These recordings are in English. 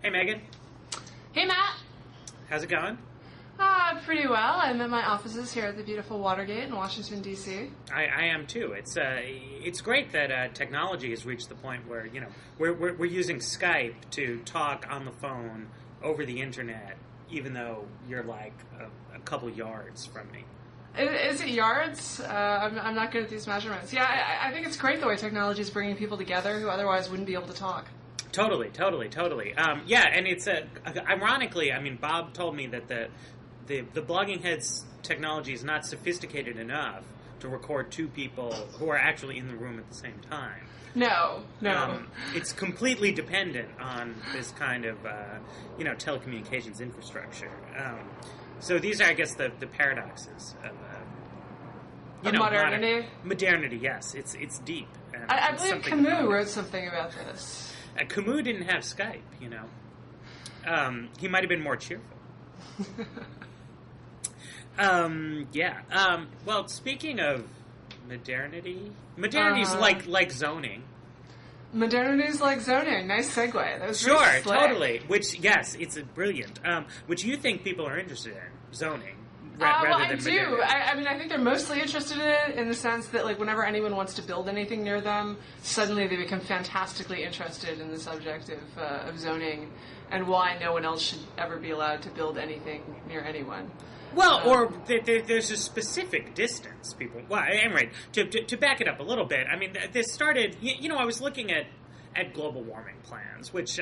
Hey, Megan. Hey, Matt. How's it going? Pretty well. I'm at my offices here at the beautiful Watergate in Washington, D.C. I am too. It's great that technology has reached the point where we're using Skype to talk on the phone over the internet, even though you're like a couple yards from me. Is it yards? I'm not good at these measurements. Yeah, I think it's great the way technology is bringing people together who otherwise wouldn't be able to talk. Totally. Yeah, and it's ironically, I mean, Bob told me that the Blogging Heads technology is not sophisticated enough to record two people who are actually in the room at the same time. No. It's completely dependent on this kind of telecommunications infrastructure. So these are, I guess, the paradoxes of modernity. Modernity, yes, it's deep. I believe Camus wrote something about this. Camus didn't have Skype, he might have been more cheerful. Well, speaking of modernity's like zoning. Modernity's like zoning. Nice segue. That was sure, really slick. Totally. Which, yes, it's brilliant. Which you think people are interested in, zoning. Rather well, than I do. modernity. I mean, I think they're mostly interested in it in the sense that, like, whenever anyone wants to build anything near them, suddenly they become fantastically interested in the subject of zoning and why no one else should ever be allowed to build anything near anyone. Well, or there's a specific distance, people. Well, anyway, to back it up a little bit, I mean, this started. I was looking at global warming plans, which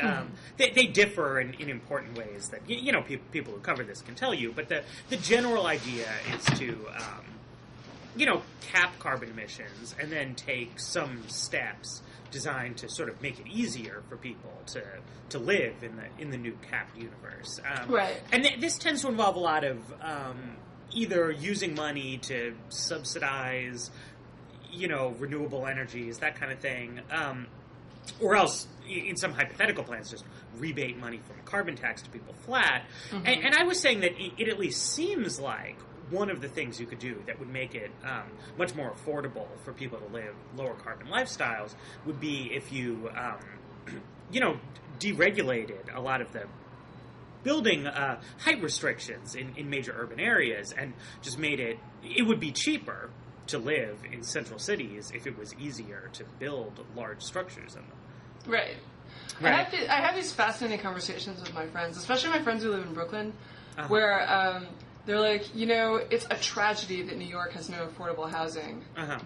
they differ in important ways that people who cover this can tell you. But the general idea is to cap carbon emissions and then take some steps designed to sort of make it easier for people to live in the new capped universe. Right. And this tends to involve a lot of either using money to subsidize, renewable energies, that kind of thing, or else, in some hypothetical plans, just rebate money from a carbon tax to people flat. Mm-hmm. And I was saying that it at least seems like one of the things you could do that would make it much more affordable for people to live lower carbon lifestyles would be if you, deregulated a lot of the building height restrictions in major urban areas and just made it would be cheaper to live in central cities if it was easier to build large structures in them. Right. I have these fascinating conversations with my friends, especially my friends who live in Brooklyn, where they're like, it's a tragedy that New York has no affordable housing.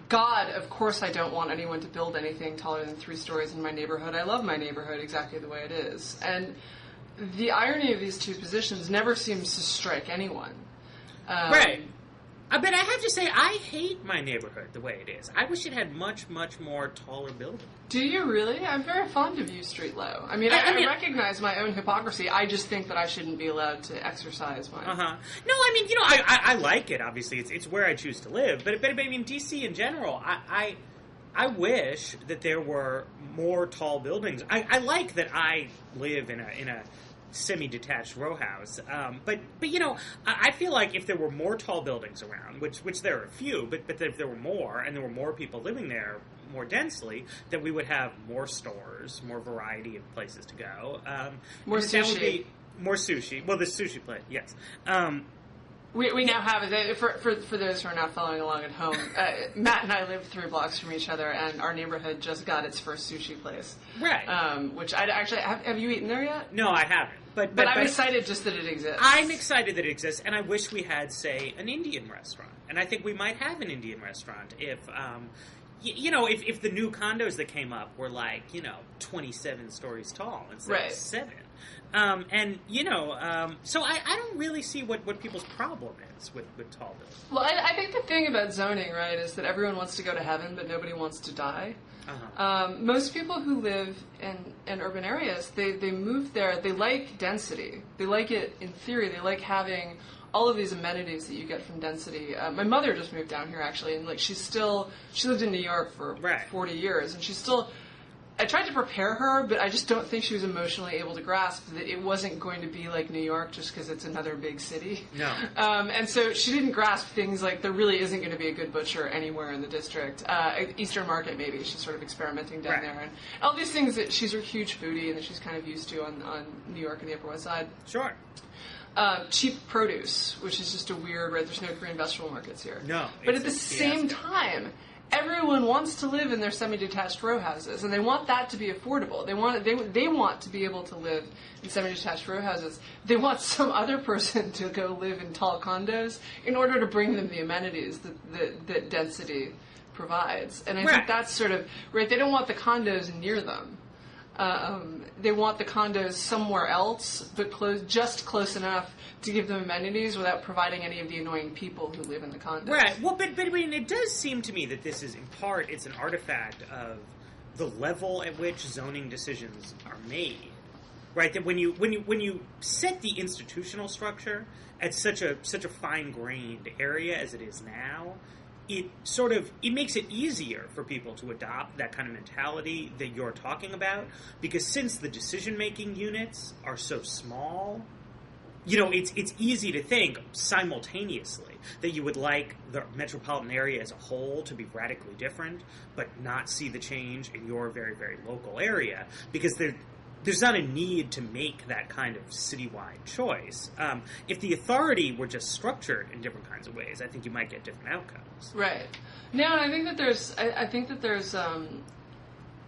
God, of course I don't want anyone to build anything taller than 3 stories in my neighborhood. I love my neighborhood exactly the way it is. And the irony of these two positions never seems to strike anyone. Right. But I have to say, I hate my neighborhood the way it is. I wish it had much, much more taller buildings. Do you really? I'm very fond of U Street Low. I mean, I recognize my own hypocrisy. I just think that I shouldn't be allowed to exercise my... No, I mean, I like it, obviously. It's where I choose to live. But I mean, D.C. in general, I wish that there were more tall buildings. I like that I live in a semi-detached row house, but I feel like if there were more tall buildings around, which there are a few, but if there were more and there were more people living there more densely, then we would have more stores, more variety of places to go, more sushi. More sushi. Well, the sushi place, yes. We now have it. For those who are not following along at home, Matt and I live 3 blocks from each other, and our neighborhood just got its first sushi place. Right. Which I'd actually... Have you eaten there yet? No, I haven't. But I'm excited just that it exists. I'm excited that it exists, and I wish we had, say, an Indian restaurant. And I think we might have an Indian restaurant if... if the new condos that came up were 27 stories tall instead of 7. So I don't really see what people's problem is with tall buildings. Well, I think the thing about zoning, right, is that everyone wants to go to heaven, but nobody wants to die. Most people who live in urban areas, they move there, they like density. They like it in theory. They like having all of these amenities that you get from density. My mother just moved down here, actually, and she lived in New York for 40 years, and she still I tried to prepare her, but I just don't think she was emotionally able to grasp that it wasn't going to be like New York just because it's another big city. No. And so she didn't grasp things like there really isn't going to be a good butcher anywhere in the district. Eastern Market, maybe. She's sort of experimenting down there. And all these things that she's a huge foodie and that she's kind of used to on New York and the Upper West Side. Sure. Cheap produce, which is just a weird, right? There's no Korean vegetable markets here. No. But at the same time, everyone wants to live in their semi-detached row houses, and they want that to be affordable. They want to be able to live in semi-detached row houses. They want some other person to go live in tall condos in order to bring them the amenities that density provides. And I think that's sort of right. They don't want the condos near them. They want the condos somewhere else, but just close enough to give them amenities without providing any of the annoying people who live in the condos. Right. Well, but I mean, it does seem to me that this is, in part, it's an artifact of the level at which zoning decisions are made. Right. That when you set the institutional structure at such a fine-grained area as it is now, it makes it easier for people to adopt that kind of mentality that you're talking about, because since the decision-making units are so small, it's easy to think simultaneously that you would like the metropolitan area as a whole to be radically different, but not see the change in your very, very local area, because there's not a need to make that kind of citywide choice. If the authority were just structured in different kinds of ways, I think you might get different outcomes. Right. No, and I think that there's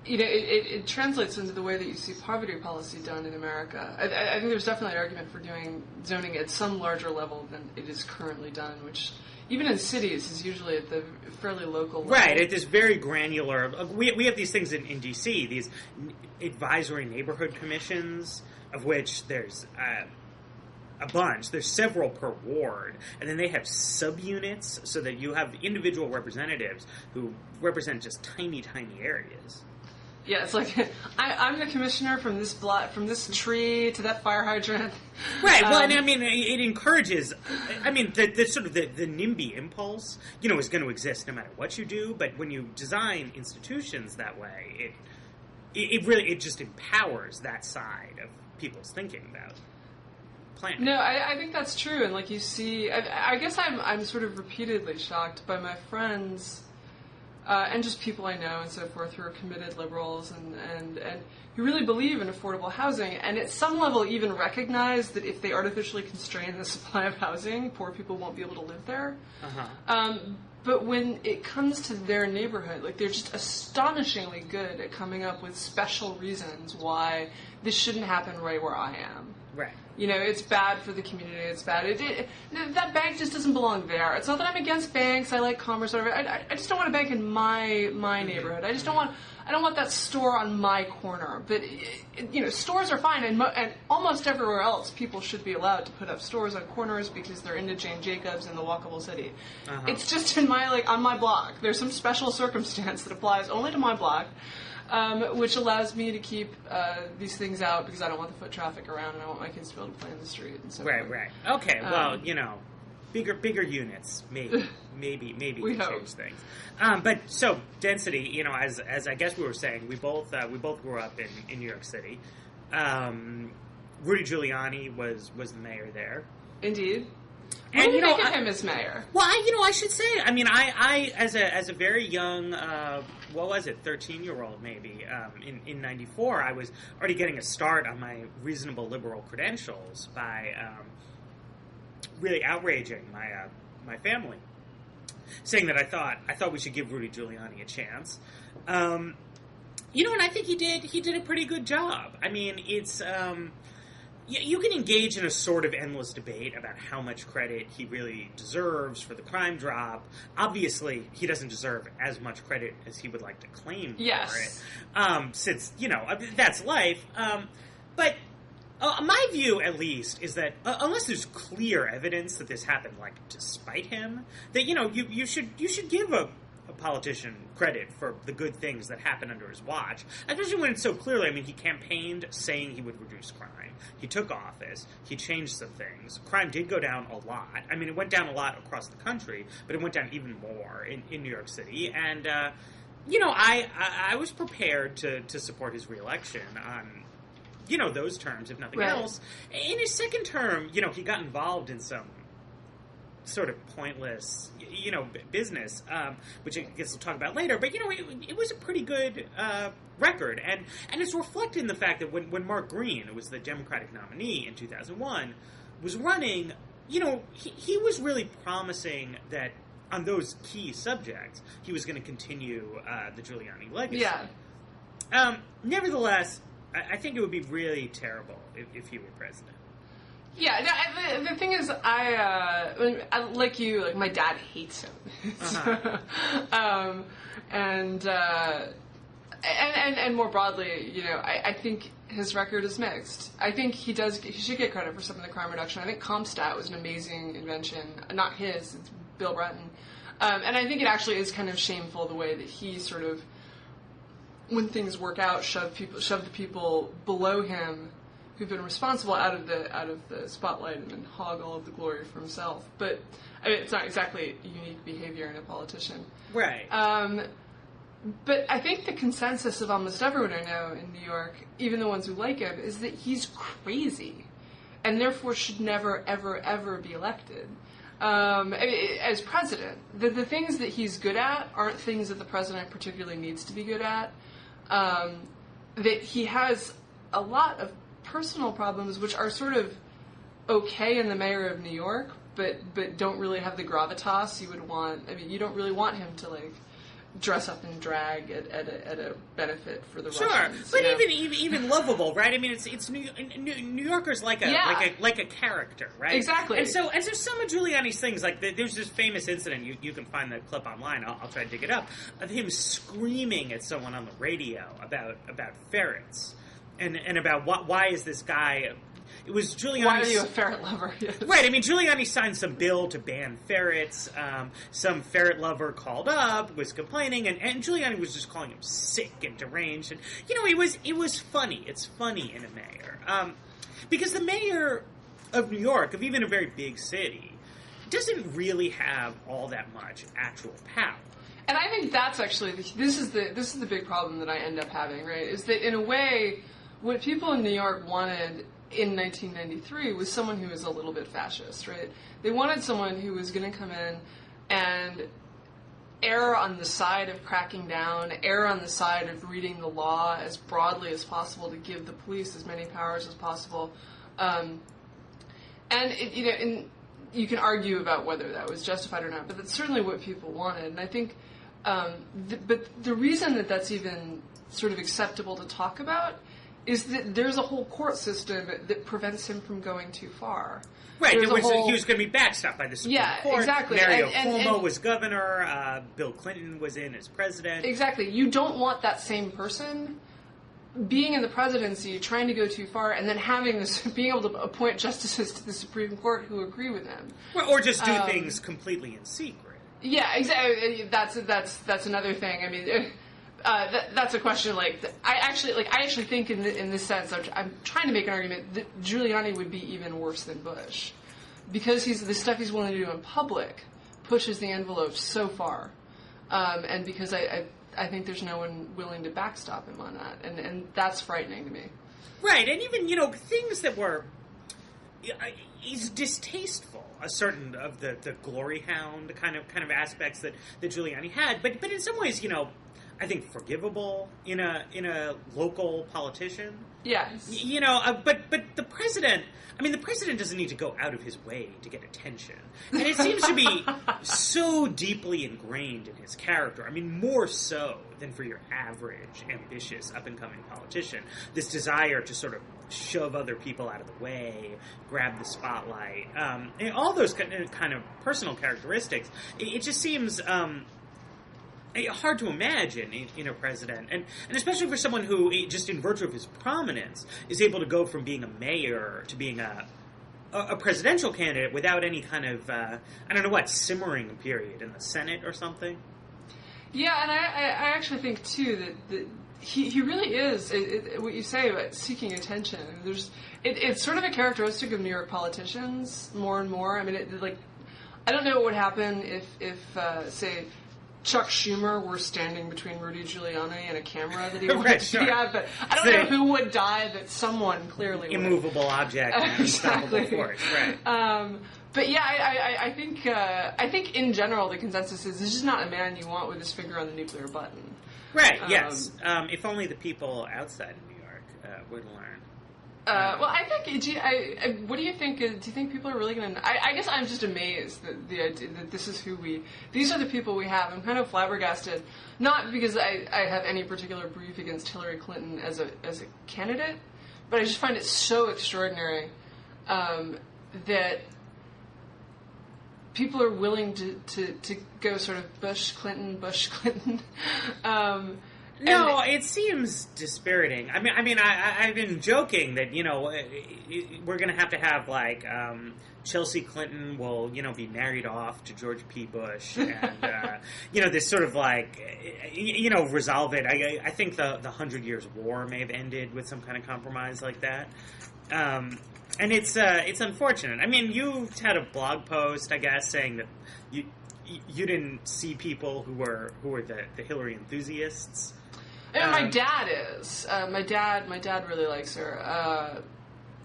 it translates into the way that you see poverty policy done in America. I think there's definitely an argument for doing zoning at some larger level than it is currently done, which even in cities is usually at the fairly local level. Right, at this very granular... We have these things in D.C., these advisory neighborhood commissions, of which there's a bunch. There's several per ward, and then they have subunits so that you have individual representatives who represent just tiny, tiny areas. Yeah, it's like I'm the commissioner from this from this tree to that fire hydrant. Right. Well, and I mean, it encourages. I mean, the sort of the NIMBY impulse, is going to exist no matter what you do. But when you design institutions that way, it really just empowers that side of people's thinking about planning. No, I think that's true. And like you see, I guess I'm sort of repeatedly shocked by my friends. And just people I know and so forth who are committed liberals and who really believe in affordable housing, and at some level even recognize that if they artificially constrain the supply of housing, poor people won't be able to live there. But when it comes to their neighborhood, like, they're just astonishingly good at coming up with special reasons why this shouldn't happen right where I am. Right. It's bad for the community. It's bad. That bank just doesn't belong there. It's not that I'm against banks. I like commerce. Whatever. I just don't want a bank in my neighborhood. I don't want that store on my corner. But stores are fine, and almost everywhere else, people should be allowed to put up stores on corners because they're into Jane Jacobs in the walkable city. It's just on my block. There's some special circumstance that applies only to my block. Which allows me to keep these things out because I don't want the foot traffic around and I want my kids to be able to play in the street and so forth. Right. Okay, well, bigger units maybe we can change things. But so density, as I guess we were saying, we both grew up in New York City. Rudy Giuliani was the mayor there. Indeed. What do you think of him as mayor? Well, I should say, I mean, I as a very young, 13-year-old maybe, in 94, I was already getting a start on my reasonable liberal credentials by really outraging my family, saying that I thought we should give Rudy Giuliani a chance. And I think he did a pretty good job. I mean, it's... You can engage in a sort of endless debate about how much credit he really deserves for the crime drop. Obviously, he doesn't deserve as much credit as he would like to claim for it. Since, that's life. But my view, at least, is that unless there's clear evidence that this happened, to spite him, that, you should give a politician credit for the good things that happened under his watch, especially when it's so clearly, I mean, he campaigned saying he would reduce crime. He took office. He changed some things. Crime did go down a lot. I mean, it went down a lot across the country, but it went down even more in New York City. And, I was prepared to support his reelection on, those terms, if nothing else. In his second term, he got involved in some sort of pointless, business, which I guess we'll talk about later. But, it was a pretty good record. And it's reflected in the fact that when Mark Green, who was the Democratic nominee in 2001, was running, he was really promising that on those key subjects, he was going to continue the Giuliani legacy. Yeah. Nevertheless, I think it would be really terrible if he were president. Yeah, the thing is, I like you, like my dad hates him, and more broadly, I think his record is mixed. I think he should get credit for some of the crime reduction. I think CompStat was an amazing invention, not his, it's Bill Breton, and I think it actually is kind of shameful the way that he sort of, when things work out, shove the people below him who've been responsible out of the spotlight and then hog all of the glory for himself. But I mean, it's not exactly unique behavior in a politician, right? But I think the consensus of almost everyone I know in New York, even the ones who like him, is that he's crazy, and therefore should never, ever, ever be elected as president. The things that he's good at aren't things that the president particularly needs to be good at. That he has a lot of personal problems which are sort of okay in the mayor of New York, but don't really have the gravitas you would want. I mean, you don't really want him to dress up in drag at a benefit for the Russians. But even lovable, right? I mean, it's New Yorkers like a character, right? Exactly. And so some of Giuliani's things, like there's this famous incident. You can find the clip online. I'll try to dig it up, of him screaming at someone on the radio about ferrets. And about why is this guy? It was Giuliani. Why are you a ferret lover? Yes. Right. I mean, Giuliani signed some bill to ban ferrets. Some ferret lover called up, was complaining, and Giuliani was just calling him sick and deranged. And it was funny. It's funny in a mayor, because the mayor of New York, of even a very big city, doesn't really have all that much actual power. And I think that's actually this is the big problem that I end up having. Right? Is that in a way, what people in New York wanted in 1993 was someone who was a little bit fascist, right? They wanted someone who was going to come in and err on the side of cracking down, err on the side of reading the law as broadly as possible to give the police as many powers as possible. And you can argue about whether that was justified or not, but that's certainly what people wanted. And I think, but the reason that that's even sort of acceptable to talk about is that there's a whole court system that prevents him from going too far. Right, he was going to be backstopped by the Supreme Court. Exactly. Mario Cuomo was governor. Bill Clinton was in as president. Exactly. You don't want that same person being in the presidency, trying to go too far, and then being able to appoint justices to the Supreme Court who agree with him. Or just do things completely in secret. Yeah, exactly. That's another thing. I mean. That's a question. I actually think in this sense, I'm trying to make an argument that Giuliani would be even worse than Bush, because the stuff he's willing to do in public pushes the envelope so far, and because I think there's no one willing to backstop him on that, and that's frightening to me. Right, and even things that were is distasteful. A certain of the glory hound kind of aspects that Giuliani had, but in some ways, I think forgivable in a local politician. Yes. But the president, the president doesn't need to go out of his way to get attention. And it seems to be so deeply ingrained in his character. More so than for your average, ambitious, up-and-coming politician. This desire to sort of shove other people out of the way, grab the spotlight, and all those kind of personal characteristics. It just seems hard to imagine in a president, and especially for someone who, just in virtue of his prominence, is able to go from being a mayor to being a presidential candidate without any kind of simmering period in the Senate or something. Yeah, and I actually think too that he really is what you say about seeking attention. It's sort of a characteristic of New York politicians more and more. I don't know what would happen if say Chuck Schumer were standing between Rudy Giuliani and a camera that he wanted to be at, but I don't know who would die that someone clearly immovable would. Object and unstoppable force, right. But yeah, I think in general the consensus is this is not a man you want with his finger on the nuclear button. Right, yes. If only the people outside of New York would learn. Well, I think. What do you think? Do you think people are really going to? I guess I'm just amazed that the idea that this is who we. These are the people we have. I'm kind of flabbergasted, not because I have any particular brief against Hillary Clinton as a candidate, but I just find it so extraordinary that people are willing to go sort of Bush Clinton. No, it seems dispiriting. I mean, I've been joking that we're going to have like Chelsea Clinton will be married off to George P. Bush, and this sort of like resolve it. I think the 100 Years' War may have ended with some kind of compromise like that. And it's unfortunate. I mean, you had a blog post, I guess, saying that you didn't see people who were the Hillary enthusiasts. My dad is. My dad really likes her.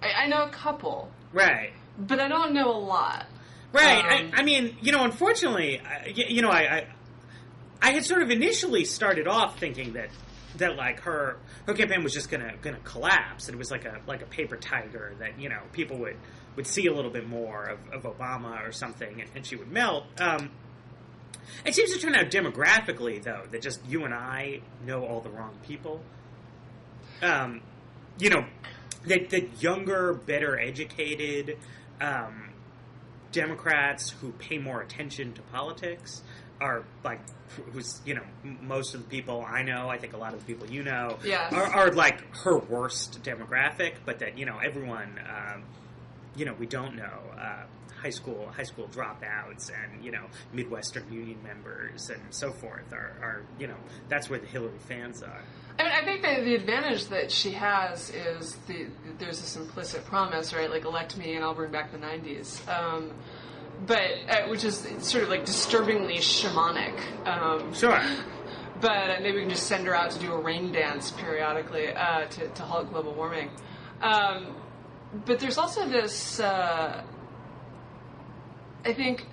I know a couple. Right. But I don't know a lot. Right. I mean, unfortunately, I had sort of initially started off thinking that like her campaign was just gonna collapse. It was like a paper tiger that people would see a little bit more of Obama or something, and she would melt. It seems to turn out demographically, though, that just you and I know all the wrong people. That younger, better educated Democrats who pay more attention to politics are like, who's most of the people I know, I think a lot of the people you know, yes. are like her worst demographic, but that everyone we don't know. High school dropouts and Midwestern Union members and so forth are that's where the Hillary fans are. I mean, I think that the advantage that she has is there's this implicit promise, right? Like, elect me and I'll bring back the 90s. But which is sort of like disturbingly shamanic. Sure. But maybe we can just send her out to do a rain dance periodically to halt global warming. But there's also this. I think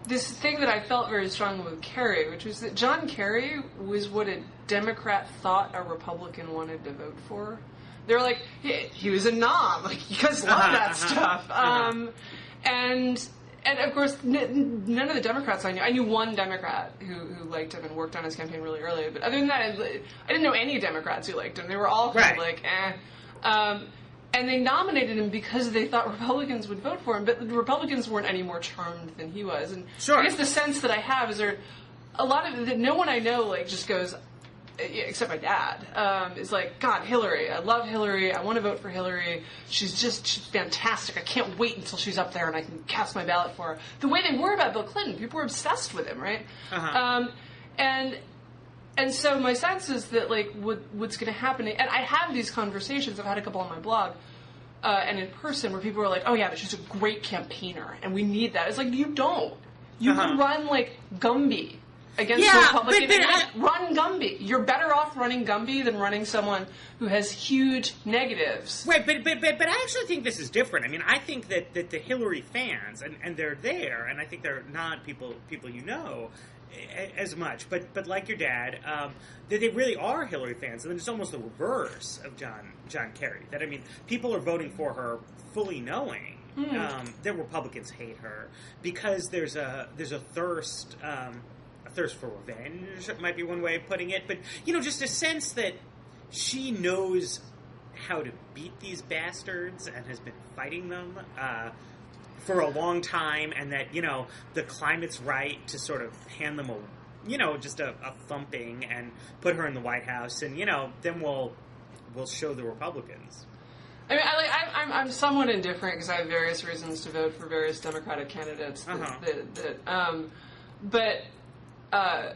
this thing that I felt very strongly with Kerry, which was that John Kerry was what a Democrat thought a Republican wanted to vote for. They were like, he was a nom. Like, you guys love that stuff. And of course, none of the Democrats I knew one Democrat who liked him and worked on his campaign really early. But other than that, I didn't know any Democrats who liked him. They were all kind of like, eh. And they nominated him because they thought Republicans would vote for him, but the Republicans weren't any more charmed than he was. And sure. I guess the sense that I have is there a lot of that no one I know like just goes, except my dad, is like, God, Hillary, I love Hillary, I want to vote for Hillary, she's fantastic, I can't wait until she's up there and I can cast my ballot for her. The way they were about Bill Clinton, people were obsessed with him, right? And so my sense is that, like, what's going to happen, and I have these conversations, I've had a couple on my blog, and in person, where people are like, oh yeah, but she's a great campaigner, and we need that. It's like, you don't. You can run, like, Gumby against the Republican. Run Gumby. You're better off running Gumby than running someone who has huge negatives. Right, but I actually think this is different. I mean, I think that the Hillary fans, and they're there, and I think they're not people you know as much, but like your dad, that they really are Hillary fans, and then it's almost the reverse of John Kerry. That, I mean, people are voting for her fully knowing that Republicans hate her because there's a thirst for revenge, might be one way of putting it, but just a sense that she knows how to beat these bastards and has been fighting them for a long time, and that the climate's right to sort of hand them a thumping and put her in the White House, and then we'll show the Republicans. I mean, I'm somewhat indifferent because I have various reasons to vote for various Democratic candidates. But I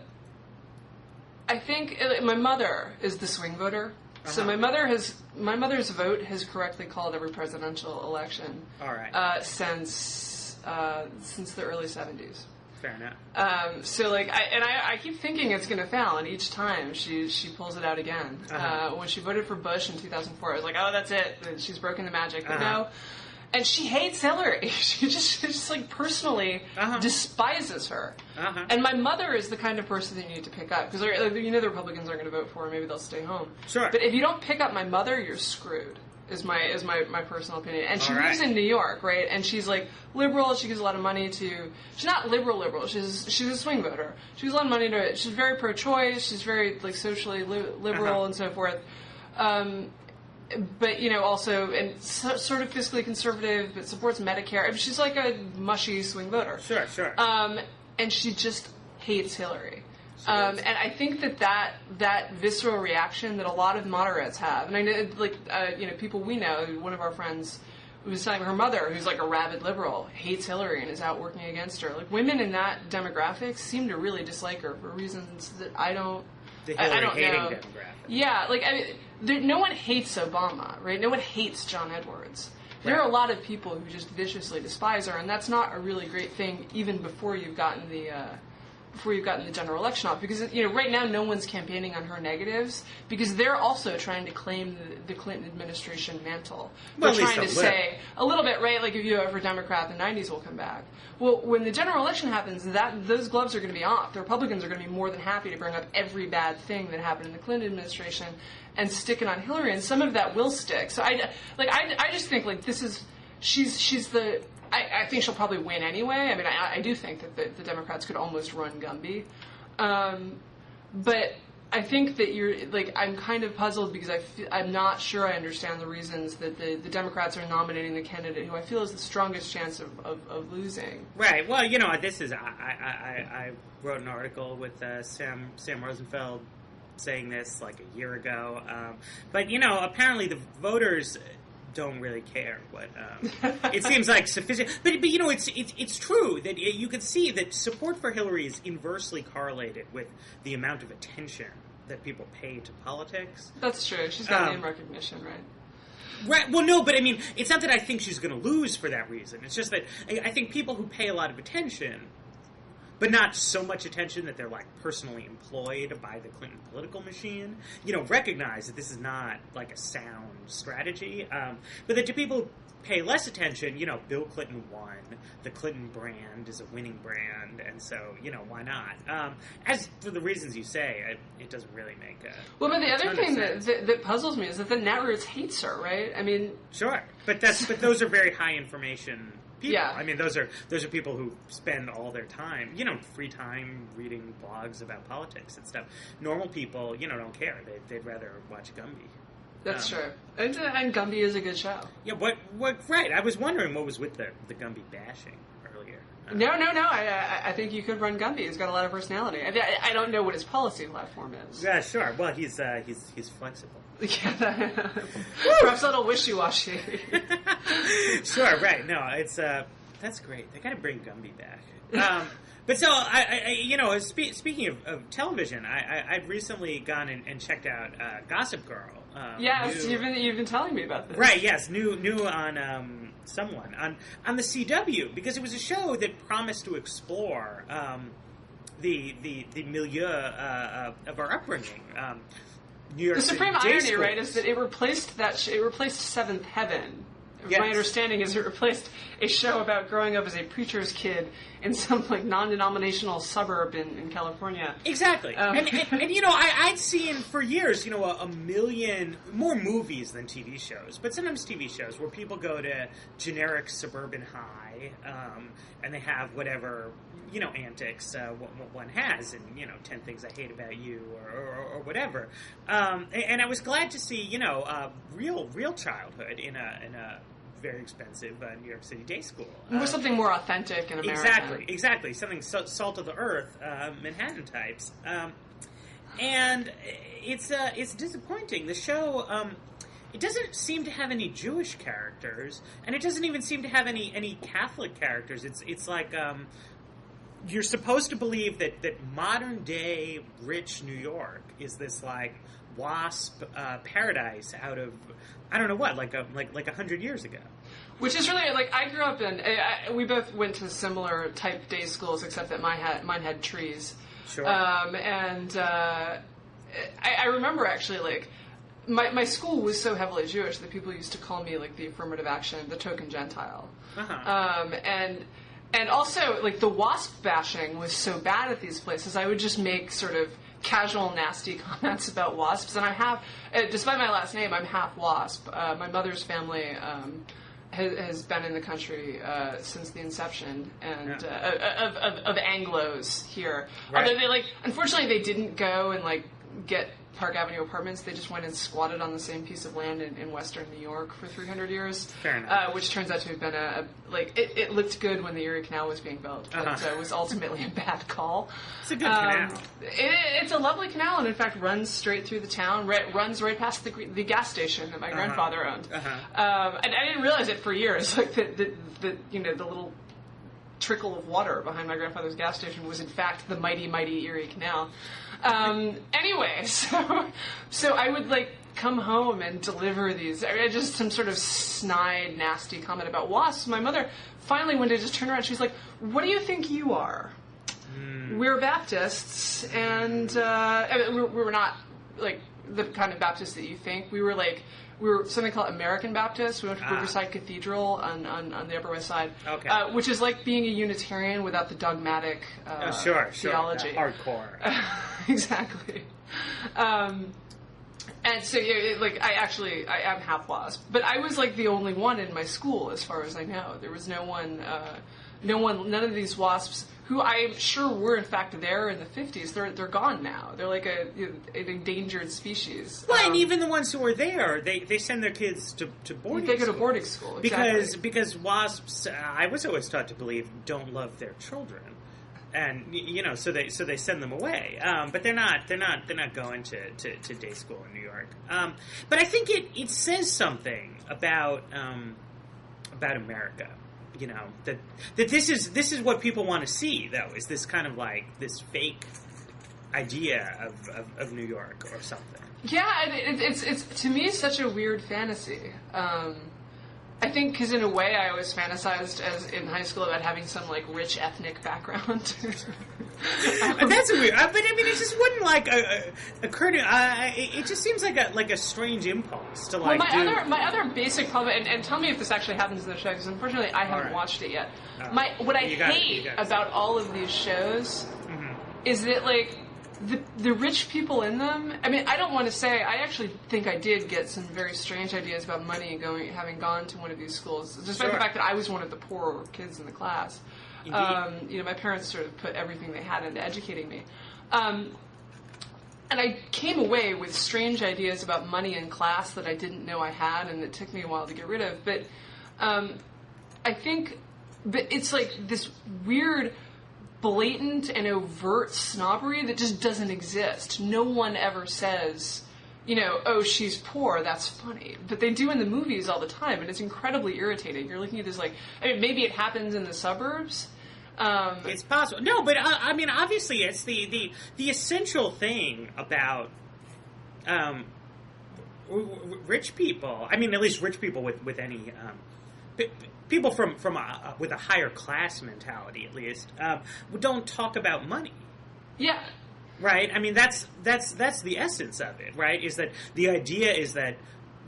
think my mother is the swing voter. So my mother's vote has correctly called every presidential election. All right. Since the early 70s. Fair enough. So like, I keep thinking it's going to fail, and each time she pulls it out again. When she voted for Bush in 2004, I was like, oh, that's it. She's broken the magic. But no. And she hates Hillary. She just like personally despises her. And my mother is the kind of person that you need to pick up, because you know the Republicans aren't going to vote for her. Maybe they'll stay home. Sure. But if you don't pick up my mother, you're screwed. Is my personal opinion. And she lives in New York, right? And she's like liberal. She gives a lot of money to. She's not liberal. She's a swing voter. She gives a lot of money to. She's very pro-choice. She's very like socially liberal and so forth. But, you know, also, and sort of fiscally conservative, but supports Medicare. I mean, she's like a mushy swing voter. Sure. And she just hates Hillary. And I think that visceral reaction that a lot of moderates have, and I know, like, you know, people we know, one of our friends was saying her mother, who's like a rabid liberal, hates Hillary and is out working against her. Like, women in that demographic seem to really dislike her for reasons that I don't the Hillary-hating demographic. Yeah, like, no one hates Obama, right? No one hates John Edwards. There are a lot of people who just viciously despise her, and that's not a really great thing even before you've gotten the general election off, because, you know, right now no one's campaigning on her negatives because they're also trying to claim the Clinton administration mantle. They're trying to say a little bit, right? Like, if you vote for Democrat, the 90s will come back. Well, when the general election happens, those gloves are going to be off. The Republicans are going to be more than happy to bring up every bad thing that happened in the Clinton administration and stick it on Hillary, and some of that will stick. So I just think, like, she's the. I think she'll probably win anyway. I mean, I do think that the Democrats could almost run Gumby. But I think that I'm kind of puzzled because I'm not sure I understand the reasons that the Democrats are nominating the candidate who I feel is the strongest chance of losing. Right. Well, you know, this is, I wrote an article with Sam Rosenfeld saying this like a year ago. But, you know, apparently the voters don't really care what it seems like sufficient, but you know, it's true that you can see that support for Hillary is inversely correlated with the amount of attention that people pay to politics. That's true. She's got name recognition, right? Right. Well, no, but I mean, it's not that I think she's going to lose for that reason. It's just that I think people who pay a lot of attention, but not so much attention that they're, like, personally employed by the Clinton political machine, you know, recognize that this is not, like, a sound strategy. But that to people who pay less attention, you know, Bill Clinton won. The Clinton brand is a winning brand, and so, you know, why not? As for the reasons you say, it doesn't really make a Well, but the other thing that puzzles me is that the Netroots hates her, right? I mean... Sure. But those are very high information people. Yeah. I mean, those are people who spend all their time, you know, free time reading blogs about politics and stuff. Normal people, you know, don't care. They'd rather watch Gumby. That's true. And Gumby is a good show. Yeah, what? Right. I was wondering what was with the Gumby bashing earlier. No. I think you could run Gumby. He's got a lot of personality. I don't know what his policy platform is. Yeah, sure. Well, he's flexible. Yeah, perhaps a little wishy-washy. Sure, right. No, it's that's great. They gotta bring Gumby back. But so, I you know, speaking of television, I'd recently gone and checked out Gossip Girl. Yes, you've been telling me about this. Right, yes, new on on the CW, because it was a show that promised to explore the milieu of our upbringing. New York City. The supreme irony, right, is that it replaced Seventh Heaven. Yes. My understanding is it replaced a show about growing up as a preacher's kid in some like non-denominational suburb in California. Exactly. And you know, I'd seen for years, you know, a million more movies than TV shows, but sometimes TV shows where people go to generic suburban high, and they have whatever, you know, antics one has, and, you know, 10 Things I Hate About You or whatever. And I was glad to see, you know, real childhood in a very expensive New York City day school. With something more authentic and American. Exactly. Something salt of the earth, Manhattan types. And it's disappointing. The show, it doesn't seem to have any Jewish characters, and it doesn't even seem to have any Catholic characters. It's like, you're supposed to believe that modern day rich New York is this like WASP paradise out of, I don't know what, like 100 years ago. Which is really, like, I grew up in, we both went to similar type day schools, except that mine had trees. Sure. I remember, actually, like, my school was so heavily Jewish that people used to call me, like, the affirmative action, the token Gentile. And also, like, the WASP bashing was so bad at these places, I would just make sort of casual, nasty comments about WASPs. And I have, despite my last name, I'm half WASP. My mother's family has been in the country since the inception and of Anglos here. Right. Although they, unfortunately, they didn't go and, get Park Avenue apartments. They just went and squatted on the same piece of land in western New York for 300 years. Fair enough. Which turns out to have been it looked good when the Erie Canal was being built, but it was ultimately a bad call. It's a good canal. It's a lovely canal, and in fact runs straight through the town. Runs right past the gas station that my grandfather owned. And I didn't realize it for years. Like the little trickle of water behind my grandfather's gas station was in fact the mighty Erie Canal. Anyway, so I would come home and deliver these. Just some sort of snide, nasty comment about WASPs. My mother finally one day just turned around. She's like, "What do you think you are?" We're Baptists, and we were not the kind of Baptists that you think. We were something called American Baptists. We went to Riverside Cathedral on the Upper West Side, which is like being a Unitarian without the dogmatic theology. Hardcore. Exactly. And so, I am half WASP, but I was the only one in my school, as far as I know. There was none of these WASPs who I'm sure were in fact there in the 50s. They're gone now. They're like an endangered species. Well, and even the ones who are there, they send their kids to boarding school. They go to boarding school, exactly. Because WASPs, I was always taught to believe, don't love their children. And so they send them away, but they're not going to day school in New York. But I think it says something about America, that this is what people want to see, though, is this kind of this fake idea of New York or something. Yeah, it's to me such a weird fantasy. I think because in a way I always fantasized as in high school about having some rich ethnic background. That's weird, but I mean, it just wouldn't occur to. It just seems like a strange impulse to Well, my other basic problem, and tell me if this actually happens in the show, because unfortunately I haven't watched it yet. What I hate about all of these shows is that the rich people in them, I mean, I don't want to say, I actually think I did get some very strange ideas about money having gone to one of these schools, despite the fact that I was one of the poorer kids in the class. My parents sort of put everything they had into educating me. And I came away with strange ideas about money and class that I didn't know I had, and it took me a while to get rid of. But I think that it's this weird, blatant and overt snobbery that just doesn't exist. No one ever says, oh, she's poor, that's funny. But they do in the movies all the time, and it's incredibly irritating. You're looking at this maybe it happens in the suburbs. It's possible. No, but I mean, obviously, it's the essential thing about rich people. I mean, at least rich people with any people from with a higher class mentality, at least, don't talk about money. Yeah. Right. I mean, that's the essence of it. Right. Is that the idea is that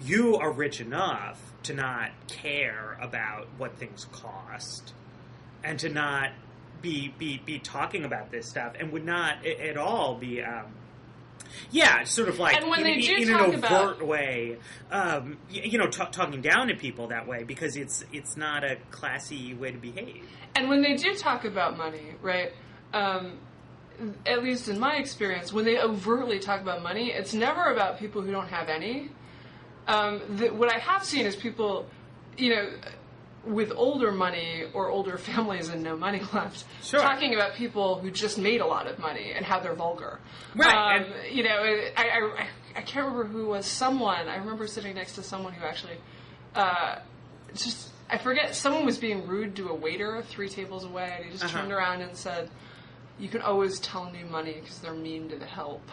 you are rich enough to not care about what things cost, and to not be talking about this stuff, and would not at all be sort of and when in an overt way, talking down to people that way, because it's not a classy way to behave. And when they do talk about money, right? At least in my experience, when they overtly talk about money, it's never about people who don't have any. What I have seen is people, with older money or older families and no money left, talking about people who just made a lot of money and how they're vulgar. Right. I can't remember who was someone. I remember sitting next to someone who actually I forget, someone was being rude to a waiter 3 tables away, and he just turned around and said, "You can always tell new money because they're mean to the help."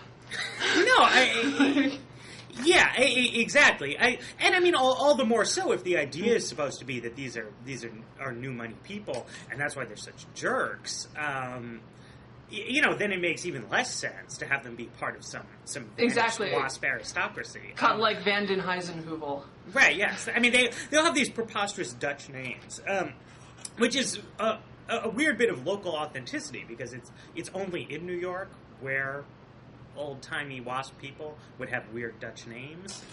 Yeah, exactly. I mean, all the more so if the idea is supposed to be that these are new money people, and that's why they're such jerks. Then it makes even less sense to have them be part of some exactly WASP aristocracy. Kind of like Van den Heusenhoevel. Right. Yes. I mean, they'll have these preposterous Dutch names, which is a weird bit of local authenticity because it's only in New York where old-timey WASP people would have weird Dutch names.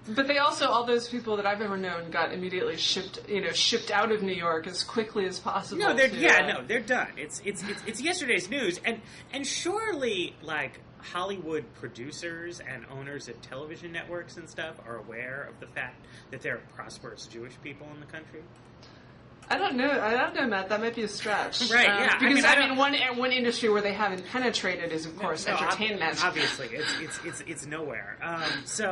But they also, all those people that I've ever known got immediately shipped out of New York as quickly as possible. No, they're done. It's yesterday's news, and surely, like, Hollywood producers and owners of television networks and stuff are aware of the fact that there are prosperous Jewish people in the country. I don't know, Matt. That might be a stretch. Right, yeah. Because, I mean, one industry where they haven't penetrated is, of course, entertainment. Obviously. It's nowhere.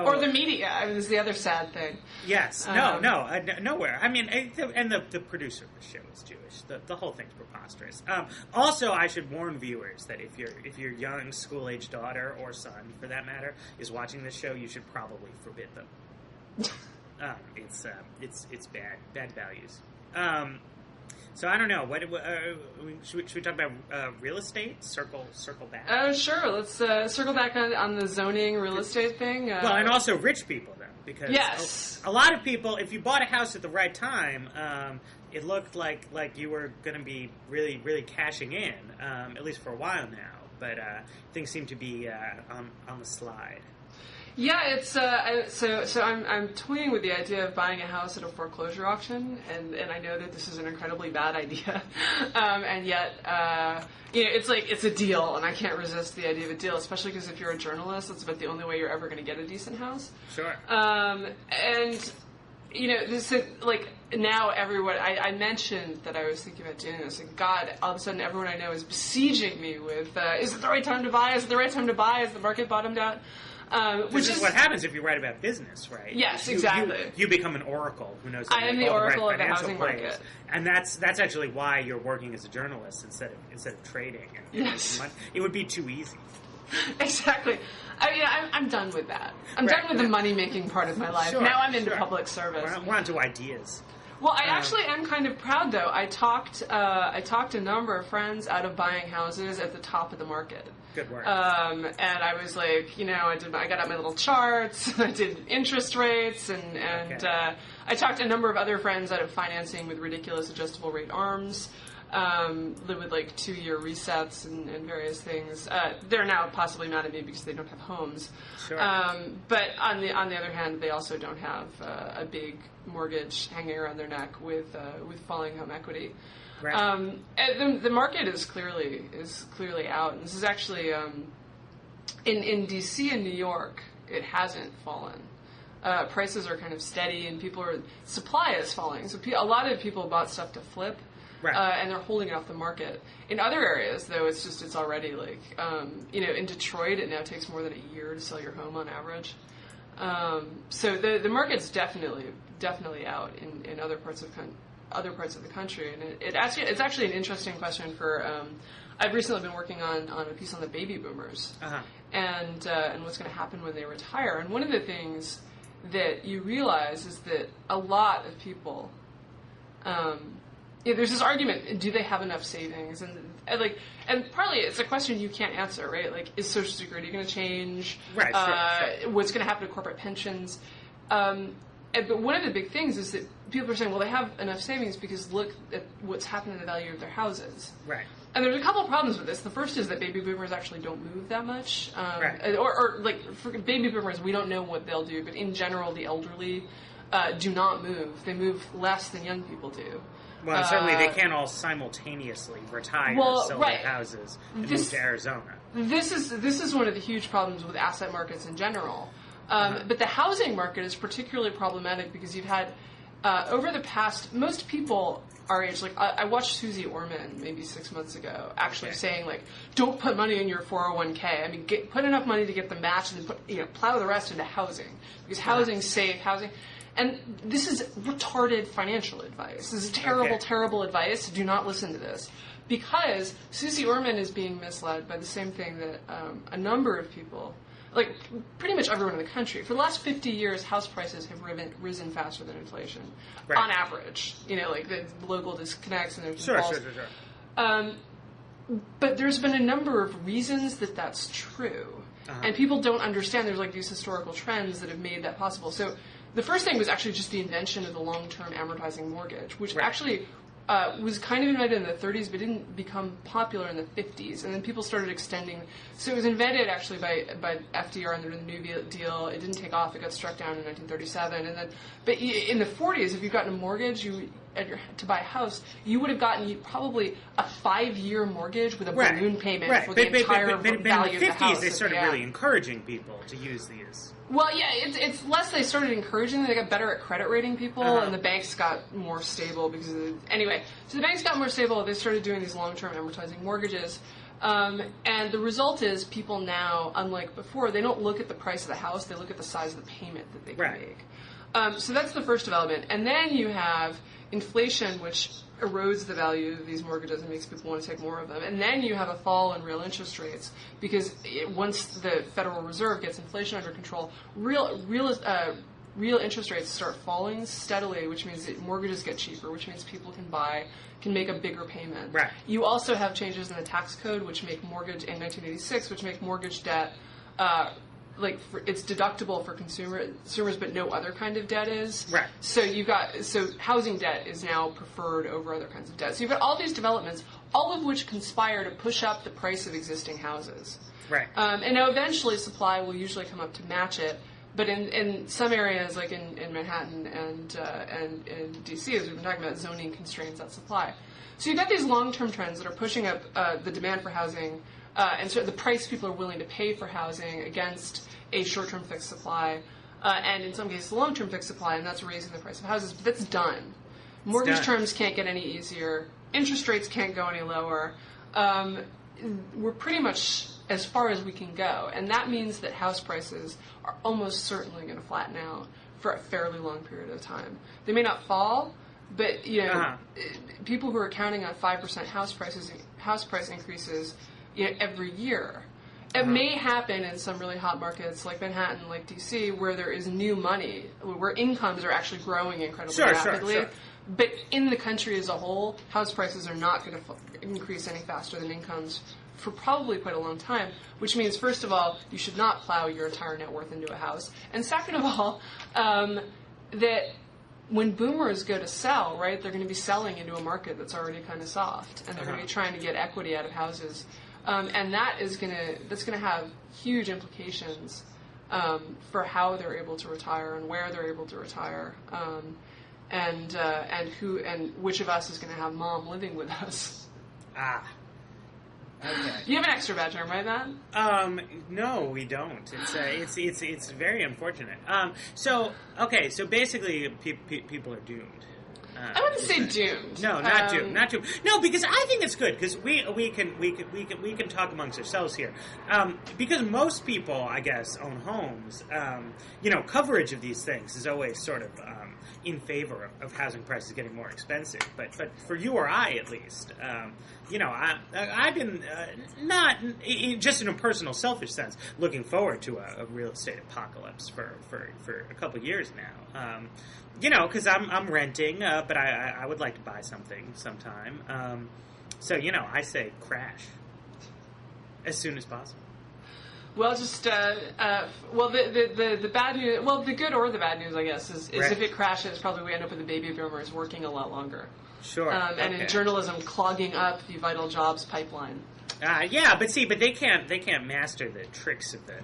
Or the media. I mean, is the other sad thing. Yes. Nowhere. I mean, and the producer of the show is Jewish. The whole thing's preposterous. Also, I should warn viewers that if your young school-age daughter or son, for that matter, is watching this show, you should probably forbid them. It's bad values. So I don't know. What should we talk about? Real estate? Circle back. Sure. Let's circle back on the zoning real estate thing. Well, and also rich people then, because yes, a lot of people, if you bought a house at the right time, it looked like you were going to be really really cashing in, at least for a while now. But things seem to be on the slide. Yeah, it's so I'm toying with the idea of buying a house at a foreclosure auction, and I know that this is an incredibly bad idea, and yet it's a deal, and I can't resist the idea of a deal, especially because if you're a journalist, that's about the only way you're ever going to get a decent house. Sure. And this is like now everyone. I mentioned that I was thinking about doing this, and God, all of a sudden everyone I know is besieging me with, "Is it the right time to buy? Is it the right time to buy? Is the market bottomed out?" Which is what happens if you write about business, right? Yes, exactly. You become an oracle who knows. I am the oracle of the housing market, and that's actually why you're working as a journalist instead of trading. And yes, it would be too easy. Exactly. I mean, I'm done with that. I'm done with the money making part of my life. Sure, now I'm into public service. We're on to ideas. Well, I actually am kind of proud, though. I talked a number of friends out of buying houses at the top of the market. Good work. And I was like, I got out my little charts, I did interest rates, and okay. I talked to a number of other friends out of financing with ridiculous adjustable rate ARMs, live with like 2-year resets and various things. They're now possibly mad at me because they don't have homes. Sure. But on the other hand, they also don't have a big mortgage hanging around their neck with falling home equity. Right. And the market is clearly out, and this is actually in DC and New York. It hasn't fallen. Prices are kind of steady, and supply is falling. So a lot of people bought stuff to flip, right. And they're holding it off the market. In other areas, though, it's already like in Detroit, it now takes more than a year to sell your home on average. So the market's definitely out in other parts of the country, and it's actually an interesting question for. I've recently been working on a piece on the baby boomers, and what's going to happen when they retire. And one of the things that you realize is that a lot of people, there's this argument: do they have enough savings? And partly it's a question you can't answer, right? Like, is Social Security going to change? Right. Sure. What's going to happen to corporate pensions? But one of the big things is that people are saying, well, they have enough savings because look at what's happened in the value of their houses. Right. And there's a couple of problems with this. The first is that baby boomers actually don't move that much. Right. Or for baby boomers, we don't know what they'll do, but in general, the elderly do not move. They move less than young people do. Well, certainly they can't all simultaneously retire, sell their houses, and move to Arizona. This is one of the huge problems with asset markets in general. But the housing market is particularly problematic because you've had, over the past, most people our age, like I watched Susie Orman maybe 6 months ago actually saying, like, don't put money in your 401k. I mean, put enough money to get the match and then plow the rest into housing. Because housing's safe, housing. And this is retarded financial advice. This is terrible, terrible advice. Do not listen to this. Because Susie Orman is being misled by the same thing that a number of people like pretty much everyone in the country, for the last 50 years, house prices have risen faster than inflation, on average. Like the local disconnects and there's Sure. But there's been a number of reasons that that's true. And people don't understand there's like these historical trends that have made that possible. So the first thing was actually just the invention of the long-term amortizing mortgage, which actually was kind of invented in the 30s but didn't become popular in the 50s. And then people started extending. So it was invented actually by FDR under the New Deal. It didn't take off. It got struck down in 1937. But in the 40s, if you'd gotten a mortgage, to buy a house, you would have gotten probably a 5-year mortgage with a balloon payment for the entire value of the house. But in the 50s, they started really encouraging people to use these. Well, yeah, it's less they started encouraging. They got better at credit rating people, and the banks got more stable because of anyway. So the banks got more stable. They started doing these long-term amortizing mortgages. And the result is people now, unlike before, they don't look at the price of the house. They look at the size of the payment that they can make. So that's the first development. And then you have inflation, which erodes the value of these mortgages and makes people want to take more of them. And then you have a fall in real interest rates because once the Federal Reserve gets inflation under control, real interest rates start falling steadily, which means that mortgages get cheaper, which means people can make a bigger payment. Right. You also have changes in the tax code, which make mortgage in 1986, which make mortgage debt it's deductible for consumers, but no other kind of debt is. Right. So housing debt is now preferred over other kinds of debt. So you've got all these developments, all of which conspire to push up the price of existing houses. Right. And now eventually supply will usually come up to match it. But in some areas, like in Manhattan and in DC, as we've been talking about, zoning constrains that supply. So you've got these long-term trends that are pushing up the demand for housing and so the price people are willing to pay for housing against a short-term fixed supply, and in some cases a long-term fixed supply, and that's raising the price of houses. But that's done. Mortgage terms can't get any easier. Interest rates can't go any lower. We're pretty much as far as we can go, and that means that house prices are almost certainly going to flatten out for a fairly long period of time. They may not fall, but people who are counting on 5% house price increases every year. It may happen in some really hot markets like Manhattan, like DC, where there is new money, where incomes are actually growing incredibly rapidly. Sure. But in the country as a whole, house prices are not going to increase any faster than incomes for probably quite a long time, which means, first of all, you should not plow your entire net worth into a house. And second of all, that when boomers go to sell, right, they're going to be selling into a market that's already kind of soft, and they're going to be trying to get equity out of houses. And that's going to have huge implications for how they're able to retire and where they're able to retire, and which of us is going to have mom living with us. Okay. You have an extra bedroom, right, Matt? No, we don't. It's very unfortunate. So basically, people are doomed. I wouldn't say doomed. No, not doomed. Not doomed. No, because I think it's good because we can talk amongst ourselves here. Because most people, I guess, own homes. Coverage of these things is always sort of in favor of housing prices getting more expensive. But for you or I, at least, I've been not just in a personal, selfish sense, looking forward to a real estate apocalypse for a couple of years now. Because I'm renting, but I would like to buy something sometime. I say crash as soon as possible. Well, just the bad news. Well, the good or the bad news, I guess, is if it crashes, probably we end up with the baby boomers working a lot longer. Sure. And in journalism, clogging up the vital jobs pipeline. But they can't master the tricks of the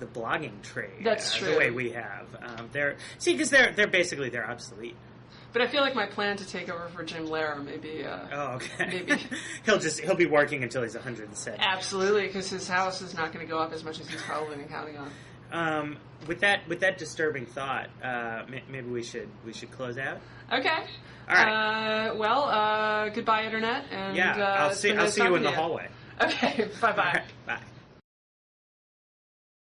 blogging trade. That's true. The way we have. Because they're basically obsolete. But I feel like my plan to take over for Jim Lehrer may be... Maybe. He'll be working until he's 107. Absolutely, because his house is not going to go up as much as he's probably been counting on. With that disturbing thought, maybe we should close out. Okay. All right. Goodbye, Internet. And I'll see you in the hallway. Okay. Bye-bye. All right, bye.